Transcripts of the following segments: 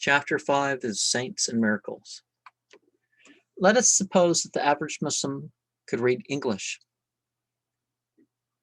Chapter 5 is Saints and Miracles. Let us suppose that the average Muslim could read English,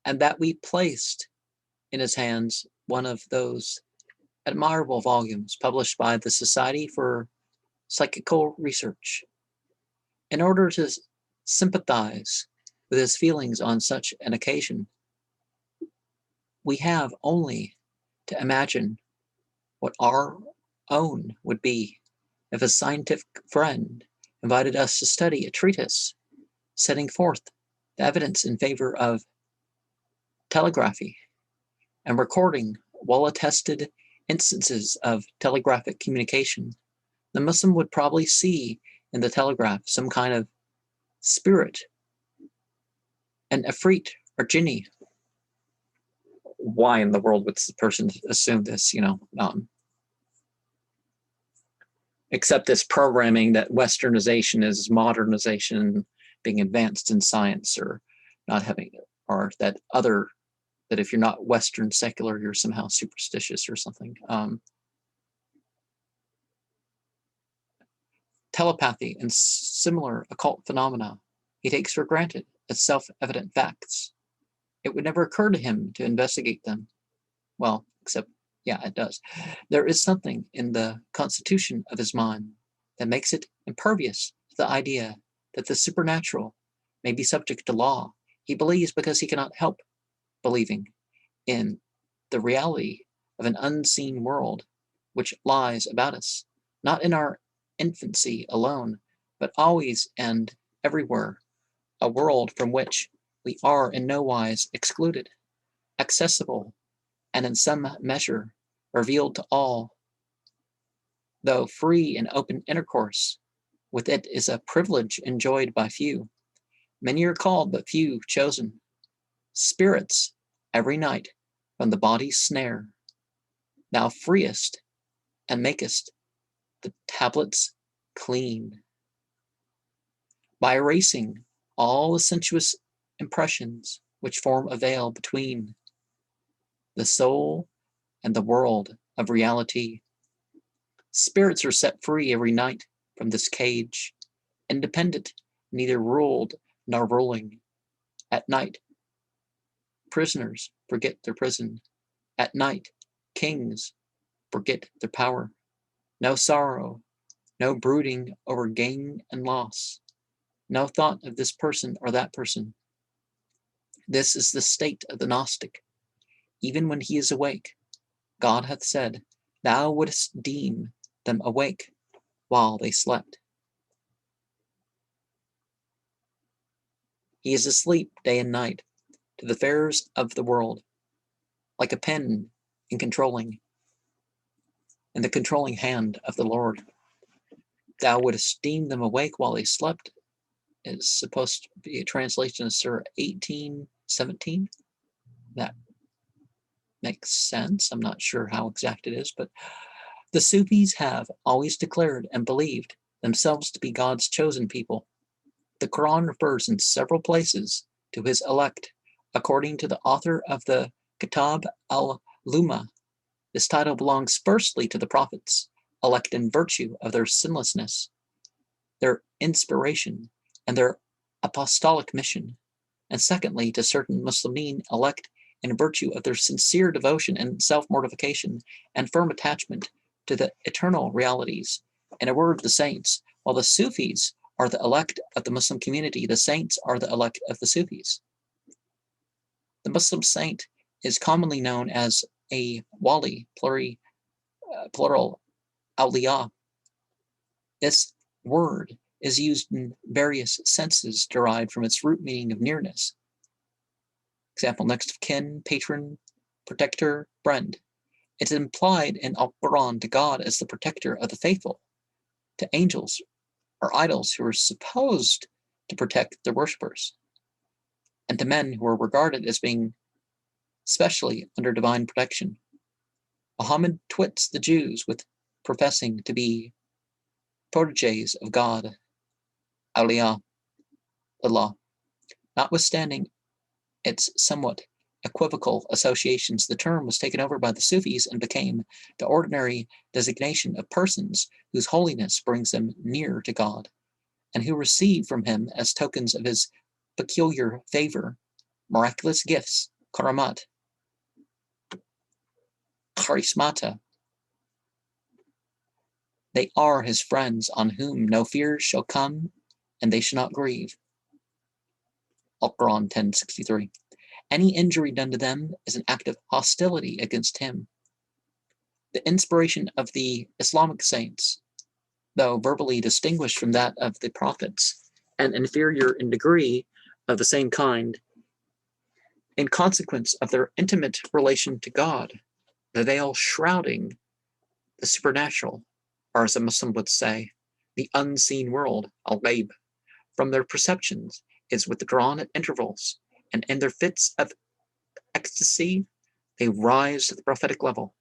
and that we placed in his hands one of those admirable volumes published by the Society for Psychical Research. In order to sympathize with his feelings on such an occasion, we have only to imagine what our own would be if a scientific friend invited us to study a treatise setting forth the evidence in favor of telegraphy and recording well-attested instances of telegraphic communication. The Muslim would probably see in the telegraph some kind of spirit, an ifrit or jinni. Why in the world would the person assume this, except this programming that westernization is modernization, being advanced in science, or not having, or that if you're not Western secular, you're somehow superstitious or something. Telepathy and similar occult phenomena he takes for granted as self-evident facts. It would never occur to him to investigate them. Well, except, yeah, it does. There is something in the constitution of his mind that makes it impervious to the idea that the supernatural may be subject to law. He believes because he cannot help believing in the reality of an unseen world which lies about us, not in our infancy alone, but always and everywhere, a world from which we are in no wise excluded, accessible, and in some measure revealed to all. Though free and open intercourse with it is a privilege enjoyed by few, many are called but few chosen. Spirits, every night, from the body's snare, thou freest and makest the tablets clean. By erasing all the sensuous impressions which form a veil between the soul and the world of reality, spirits are set free every night from this cage, independent, neither ruled nor ruling. At night, prisoners forget their prison. At night, kings forget their power. No sorrow, no brooding over gain and loss, no thought of this person or that person. This is the state of the Gnostic. Even when he is awake, God hath said, thou wouldst deem them awake while they slept. He is asleep day and night to the affairs of the world, like a pen in the controlling hand of the Lord. Thou wouldst deem them awake while they slept is supposed to be a translation of Surah 18:17. That makes sense. I'm not sure how exact it is, but the Sufis have always declared and believed themselves to be God's chosen people. The Quran refers in several places to his elect. According to the author of the Kitab al-Luma, this title belongs firstly to the prophets, elect in virtue of their sinlessness, their inspiration, and their apostolic mission, and secondly to certain Muslimin elect in virtue of their sincere devotion and self-mortification and firm attachment to the eternal realities. In a word, the saints. While the Sufis are the elect of the Muslim community, the saints are the elect of the Sufis. The Muslim saint is commonly known as a wali, plural awliya. This word is used in various senses derived from its root meaning of nearness. Example, next of kin, patron, protector, friend. It's implied in Al-Quran to God as the protector of the faithful, to angels or idols who are supposed to protect their worshippers, and to men who are regarded as being specially under divine protection. Muhammad twits the Jews with professing to be proteges of God, awliya, Allah. Notwithstanding its somewhat equivocal associations, the term was taken over by the Sufis and became the ordinary designation of persons whose holiness brings them near to God, and who receive from him as tokens of his peculiar favor, miraculous gifts, karamat, charismata. They are his friends on whom no fears shall come, and they shall not grieve. Al-Quran 10:63. Any injury done to them is an act of hostility against him. The inspiration of the Islamic saints, though verbally distinguished from that of the prophets, and inferior in degree of the same kind, in consequence of their intimate relation to God, the veil shrouding the supernatural, or as a Muslim would say, the unseen world, al-ghaib, from their perceptions, is withdrawn at intervals, and in their fits of ecstasy, they rise to the prophetic level.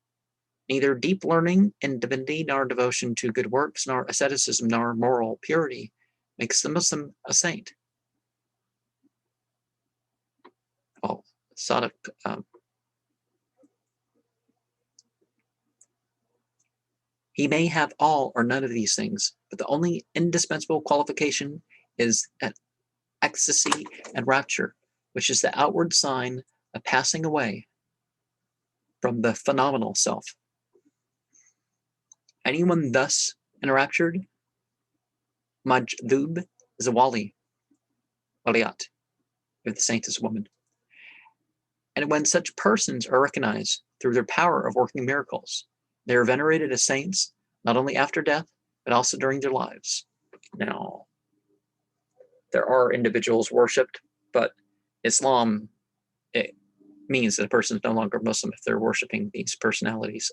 Neither deep learning in divinity, nor devotion to good works, nor asceticism, nor moral purity makes the Muslim a saint. Oh, Sadiq. He may have all or none of these things, but the only indispensable qualification is ecstasy and rapture, which is the outward sign of passing away from the phenomenal self. Anyone thus enraptured, majdub, is a wali, waliyat, if the saint is a woman. And when such persons are recognized through their power of working miracles, they are venerated as saints, not only after death, but also during their lives. Now, there are individuals worshipped, but Islam, it means that a person is no longer Muslim if they're worshiping these personalities.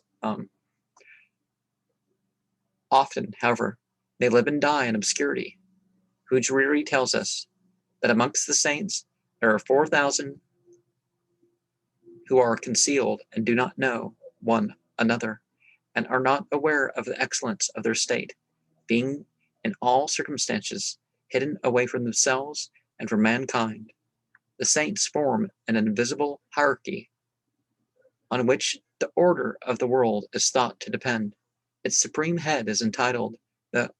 Often, however, they live and die in obscurity. Hujwiri tells us that amongst the saints, there are 4,000 who are concealed and do not know one another, and are not aware of the excellence of their state, being in all circumstances hidden away from themselves and from mankind. The saints form an invisible hierarchy on which the order of the world is thought to depend. Its supreme head is entitled the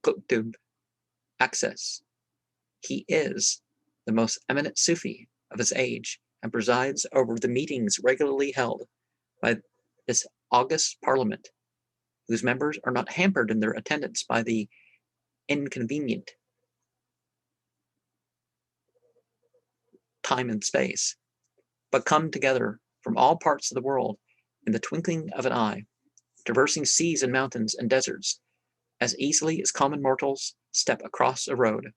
Qutb, Access. He is the most eminent Sufi of his age and presides over the meetings regularly held by this august parliament, whose members are not hampered in their attendance by the inconvenient time and space, but come together from all parts of the world in the twinkling of an eye, traversing seas and mountains and deserts as easily as common mortals step across a road.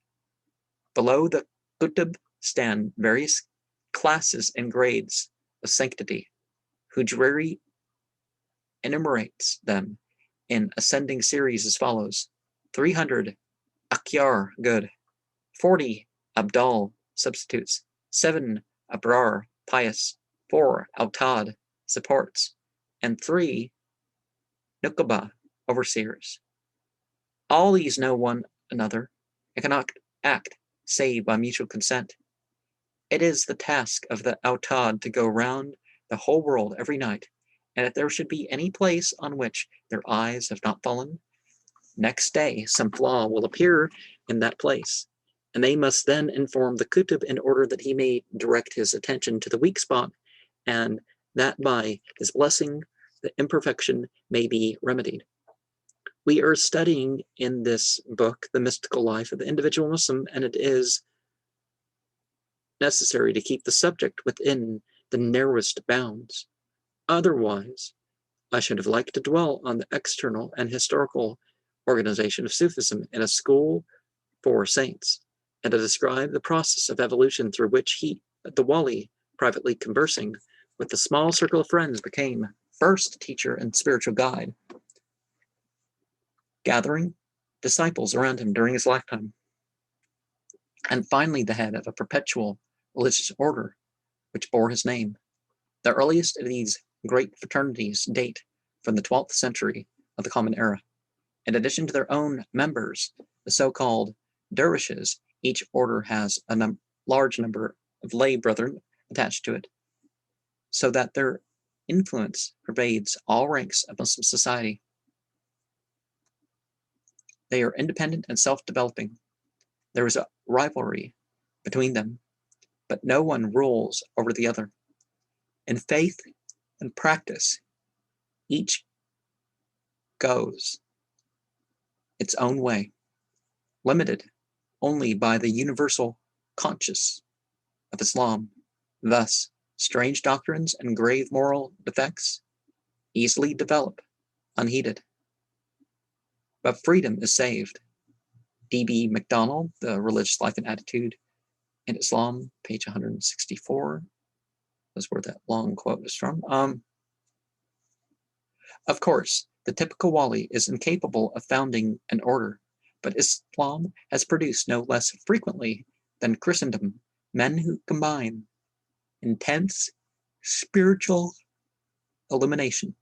Below the Qutb stand various classes and grades of sanctity. Hujwiri enumerates them in ascending series as follows: 300 Akhyar, good; 40 Abdal, substitutes; 7 Abrar, pious; 4 Autad, supports; and 3 Nuqaba, overseers. All these know one another and cannot act save by mutual consent. It is the task of the Autad to go round the whole world every night, and if there should be any place on which their eyes have not fallen, next day some flaw will appear in that place, and they must then inform the Qutb in order that he may direct his attention to the weak spot, and that by his blessing the imperfection may be remedied. We are studying in this book the mystical life of the individual Muslim, and it is necessary to keep the subject within the narrowest bounds. Otherwise, I should have liked to dwell on the external and historical organization of Sufism in a school for saints, and to describe the process of evolution through which he, the wali, privately conversing with the small circle of friends, became first teacher and spiritual guide, gathering disciples around him during his lifetime, and finally the head of a perpetual religious order which bore his name. The earliest of these great fraternities date from the 12th century of the Common Era. In addition to their own members, the so-called dervishes, each order has a large number of lay brethren attached to it. so that their influence pervades all ranks of Muslim society. They are independent and self-developing. There is a rivalry between them, but no one rules over the other. In faith and practice, each goes its own way, limited only by the universal conscience of Islam. Thus, strange doctrines and grave moral defects easily develop unheeded. But freedom is saved. D.B. MacDonald, The Religious Life and Attitude in Islam, page 164. That's where that long quote is from. Of course, the typical wali is incapable of founding an order, but Islam has produced no less frequently than Christendom men who combine intense spiritual illumination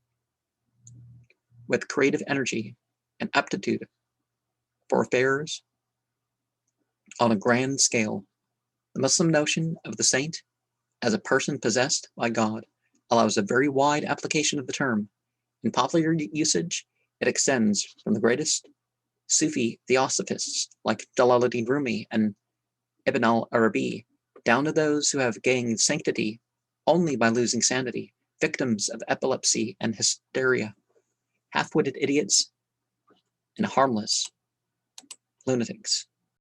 with creative energy and aptitude for affairs on a grand scale. The Muslim notion of the saint as a person possessed by God allows a very wide application of the term. In popular usage, it extends from the greatest Sufi theosophists like Jalaluddin Rumi and Ibn al-Arabi down to those who have gained sanctity only by losing sanity, victims of epilepsy and hysteria, half-witted idiots, and harmless lunatics.